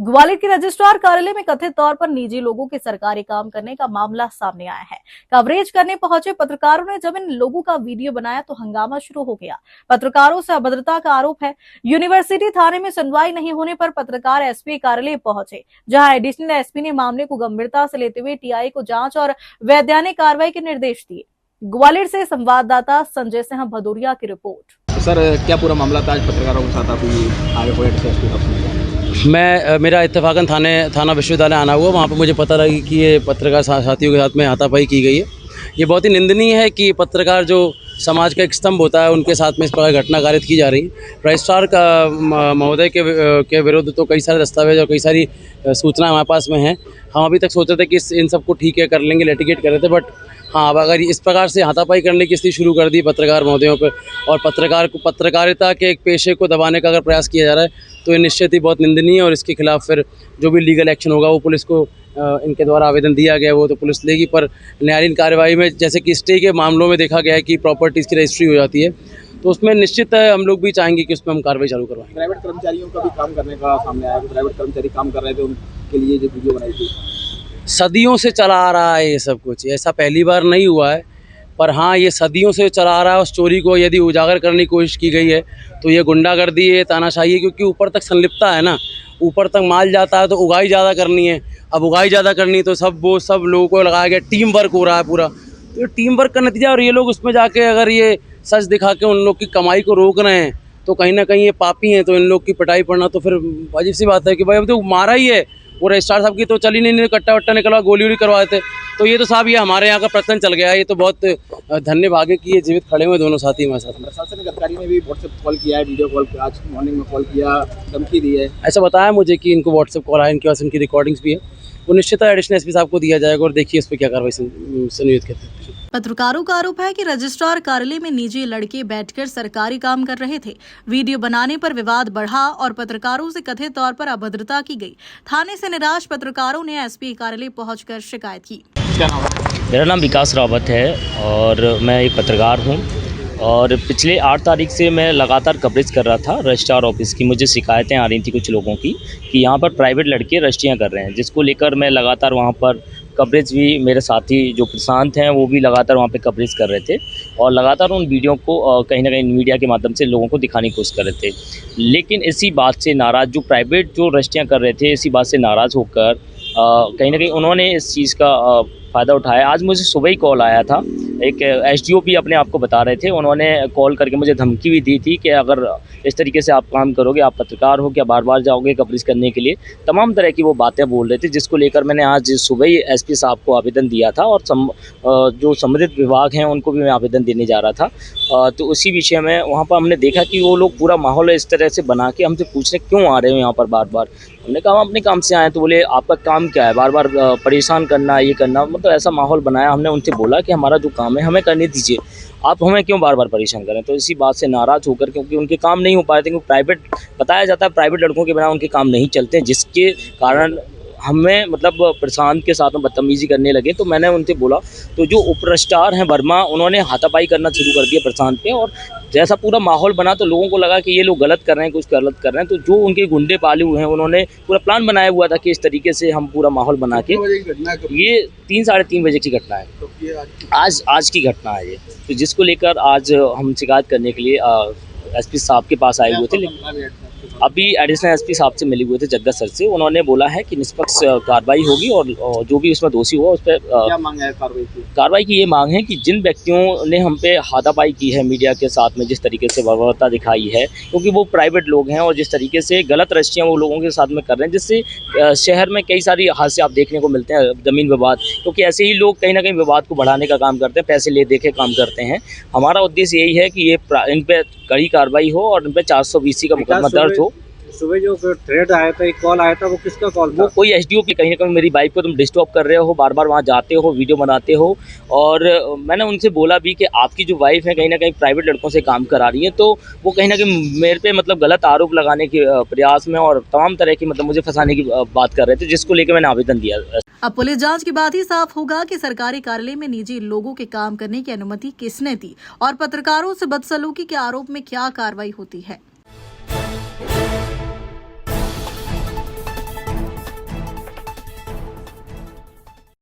ग्वालियर के रजिस्ट्रार कार्यालय में कथित तौर पर निजी लोगों के सरकारी काम करने का मामला सामने आया है। कवरेज करने पहुंचे पत्रकारों ने जब इन लोगों का वीडियो बनाया तो हंगामा शुरू हो गया। पत्रकारों से अभद्रता का आरोप है। यूनिवर्सिटी थाने में सुनवाई नहीं होने पर पत्रकार एसपी कार्यालय पहुंचे, जहां एडिशनल एसपी ने मामले को गंभीरता से लेते हुए टीआई को जांच और वैधानिक कार्रवाई के निर्देश दिए। ग्वालियर से संवाददाता संजय सिंह भदौरिया की रिपोर्ट। सर, क्या पूरा मामला था? आज पत्रकारों के साथ आप आए हो? मेरा इत्तेफाकन थाना विश्वविद्यालय आना हुआ। वहाँ पर मुझे पता लगी कि ये पत्रकार साथियों के साथ में हाथापाई की गई है। ये बहुत ही निंदनीय है कि पत्रकार जो समाज का एक स्तंभ होता है, उनके साथ में इस प्रकार घटना कारित की जा रही है। रजिस्ट्रार का महोदय के विरुद्ध तो कई सारे दस्तावेज और कई सारी सूचना हमारे पास में हैं। हम अभी तक सोच रहे थे कि इन सबको ठीक है कर लेंगे, लिटिगेट कर रहे थे, बट हाँ, अब अगर इस प्रकार से हाथापाई करने की स्थिति शुरू कर दी पत्रकार महोदयों पर और पत्रकारिता के एक पेशे को दबाने का अगर प्रयास किया जा रहा है तो ये निश्चित ही बहुत निंदनीय है। और इसके खिलाफ फिर जो भी लीगल एक्शन होगा वो पुलिस को इनके द्वारा आवेदन दिया गया वो तो पुलिस लेगी, पर न्यायालयीन कार्रवाई में जैसे कि स्टे के मामलों में देखा गया है कि प्रॉपर्टीज़ की रजिस्ट्री हो जाती है, तो उसमें निश्चित है हम लोग भी चाहेंगे कि उसमें हम कार्रवाई चालू करवाएं। प्राइवेट कर्मचारियों का भी काम करने का सामने आया, प्राइवेट कर्मचारी काम कर रहे थे, उनके लिए जो वीडियो बनाई थी। सदियों से चला आ रहा है ये सब कुछ, ऐसा पहली बार नहीं हुआ है, पर हाँ ये सदियों से चला आ रहा है। उस चोरी को यदि उजागर करने की कोशिश की गई है तो ये गुंडागर्दी है, तानाशाही है, क्योंकि ऊपर तक संलिप्तता है ना, ऊपर तक माल जाता है तो उगाई ज़्यादा करनी है। अब उगाई ज़्यादा करनी है तो सब लोगों को लगाया गया, टीम वर्क हो रहा है पूरा, तो टीम वर्क का नतीजा। और ये लोग उसमें जाके अगर ये सच दिखा के उन लोग की कमाई को रोक रहे हैं तो कहीं ना कहीं ये पापी हैं, तो इन लोग की पिटाई पड़ना तो फिर अजीब सी बात है कि भाई अब तो मारा ही है। वो रजिस्ट्रार साहब की तो चल ही नहीं, कट्टा वट्टा निकलवा, गोली वोली करवाए थे, तो ये तो साहब ये हमारे यहाँ का प्रचलन चल गया है। ये तो बहुत धन्य भाग्य कि ये जीवित खड़े हुए दोनों साथी हमारे साथ। प्रशासनिक अधिकारी ने भी व्हाट्सएप कॉल किया है, वीडियो कॉल आज मॉर्निंग में कॉल किया, धमकी दी है, ऐसा बताया मुझे कि इनको व्हाट्सएप कॉल आया, इनके पास इनकी रिकॉर्डिंग्स भी है। वो निश्चित एडिशनल एसपी साहब को दिया जाएगा और देखिए इस पर क्या कार्रवाई संयोजित करते हैं। पत्रकारों का आरोप है कि रजिस्ट्रार कार्यालय में निजी लड़के बैठकर सरकारी काम कर रहे थे। वीडियो बनाने पर विवाद बढ़ा और पत्रकारों से कथित तौर पर अभद्रता की गई। थाने से निराश पत्रकारों ने एसपी कार्यालय पहुंचकर शिकायत की। क्या नाम है? मेरा नाम विकास रावत है और मैं एक पत्रकार हूं और पिछले 8 तारीख से मैं लगातार कवरेज कर रहा था रजिस्ट्रार ऑफिस की। मुझे शिकायतें आ रही थी कुछ लोगों की कि यहाँ पर प्राइवेट लड़के रजिस्ट्रियाँ कर रहे हैं, जिसको लेकर मैं लगातार वहाँ पर कवरेज भी, मेरे साथी जो प्रशांत हैं वो भी लगातार वहाँ पे कवरेज कर रहे थे और लगातार उन वीडियो को कहीं ना कहीं मीडिया के माध्यम से लोगों को दिखाने की कोशिश कर रहे थे। लेकिन इसी बात से नाराज़ जो प्राइवेट जो रजिस्ट्रियाँ कर रहे थे, इसी बात से नाराज़ होकर कहीं ना कहीं उन्होंने इस चीज़ का फ़ायदा उठाया। आज मुझे सुबह ही कॉल आया था, एक एसडीओ भी अपने आप को बता रहे थे, उन्होंने कॉल करके मुझे धमकी भी दी थी कि अगर इस तरीके से आप काम करोगे, आप पत्रकार हो क्या, बार बार जाओगे कवरेज करने के लिए, तमाम तरह की वो बातें बोल रहे थे, जिसको लेकर मैंने आज सुबह ही एसपी साहब को आवेदन दिया था और जो संबंधित विभाग हैं उनको भी मैं आवेदन देने जा रहा था। तो उसी विषय में वहाँ पर हमने देखा कि वो लोग पूरा माहौल इस तरह से बना के हमसे पूछने क्यों आ रहे हो यहाँ पर बार बार। हमने कहा हम अपने काम से आए, तो बोले आपका काम क्या है, बार बार परेशान करना, ये करना, मतलब ऐसा माहौल बनाया। हमने उनसे बोला कि हमारा जो काम है हमें करने दीजिए, आप हमें क्यों बार बार परेशान करें। तो इसी बात से नाराज़ होकर, क्योंकि उनके काम नहीं हो पाए थे, क्योंकि प्राइवेट बताया जाता है प्राइवेट लड़कों के बिना उनके काम नहीं चलते, जिसके कारण हमें मतलब प्रशांत के साथ में बदतमीजी करने लगे। तो मैंने उनसे बोला, तो जो उप रजिस्ट्रार हैं वर्मा, उन्होंने हाथापाई करना शुरू कर दिया प्रशांत पे और जैसा पूरा माहौल बना तो लोगों को लगा कि ये लोग गलत कर रहे हैं, कुछ गलत कर रहे हैं। तो जो उनके गुंडे पाले हुए हैं उन्होंने पूरा प्लान बनाया हुआ था कि इस तरीके से हम पूरा माहौल बना के, ये 3 साढ़े 3 बजे की घटना है, आज की घटना है ये। तो जिसको लेकर आज हम शिकायत करने के लिए एसपी साहब के पास आए हुए थे। अभी एडिशनल एसपी साहब से मिले हुए थे, जग्गा सर से। उन्होंने बोला है कि निष्पक्ष कार्रवाई होगी और जो भी उसमें दोषी हुआ उस पर क्या मांग है कार्रवाई की। ये मांग है कि जिन व्यक्तियों ने हम पे हाथापाई की है मीडिया के साथ में, जिस तरीके से बर्बरता दिखाई है, क्योंकि वो प्राइवेट लोग हैं और जिस तरीके से गलत रजिस्ट्रियाँ वो लोगों के साथ में कर रहे हैं, जिससे शहर में कई सारी हादसे आप देखने को मिलते हैं, ज़मीन विवाद, क्योंकि ऐसे ही लोग कहीं ना कहीं विवाद को बढ़ाने का काम करते हैं, पैसे ले दे के काम करते हैं। हमारा उद्देश्य यही है कि ये इन पर कड़ी कार्रवाई हो और इन पर 420 का मुकदमा दर्ज हो। सुबह जो थ्रेड आया था, एक कॉल आया था, वो किसका कॉल था? वो कोई एसडीओ की, कहीं ना कहीं मेरी वाइफ को तुम डिस्टर्ब कर रहे हो, बार बार वहाँ जाते हो, वीडियो बनाते हो। और मैंने उनसे बोला भी कि आपकी जो वाइफ है कहीं ना कहीं प्राइवेट लड़कों से काम करा रही है, तो वो कहीं ना कहीं मेरे पे मतलब गलत आरोप लगाने के प्रयास में और तमाम तरह की मतलब मुझे फंसाने की बात कर रहे थे, जिसको लेकर मैंने आवेदन दिया। अब पुलिस जांच के बाद ही साफ होगा कि सरकारी कार्यालय में निजी लोगों के काम करने की अनुमति किसने दी और पत्रकारों से बदसलूकी के आरोप में क्या कार्रवाई होती है।